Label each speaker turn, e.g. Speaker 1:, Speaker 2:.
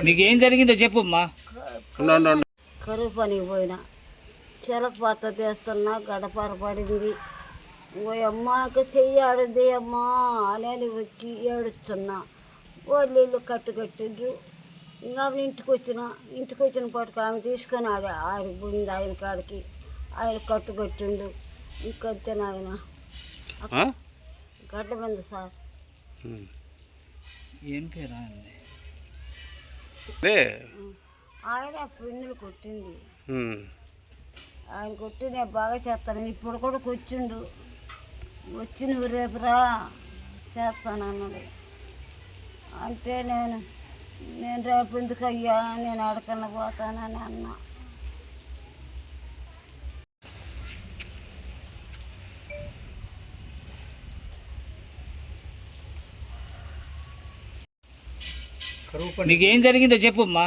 Speaker 1: నీకేం జరిగిందో చెప్పు అమ్మా.
Speaker 2: కరువు పనికి పోయినా చెరకు పట్ట తీస్తున్నా గడపర పడింది. ఓ అమ్మకి చెయ్యి ఆడింది అమ్మా అని వచ్చి ఏడుస్తున్నా. వాళ్ళు కట్టిండ్రు. ఇంకా ఇంటికి వచ్చిన పట్టుకు ఆమె తీసుకొని ఆడికి పోయింది ఆయన కాడికి. ఆయన కట్టిండు. ఇంకంతే నాయన గడ్డ మీద సార్.
Speaker 1: ఏం పేరు
Speaker 2: ఆయన పిన్నులు కొట్టింది. ఆయన కొట్టి నేను బాగా చేస్తాను. ఇప్పుడు కూడా కూర్చుండు. వచ్చి నువ్వు రేపు రా చేస్తాను అన్నాడు. అంటే నేను రేపు ఎందుకు అయ్యా నేను అడకన్నా పోతానని అన్నా.
Speaker 1: నీకేం జరిగిందో చెప్పు అమ్మా.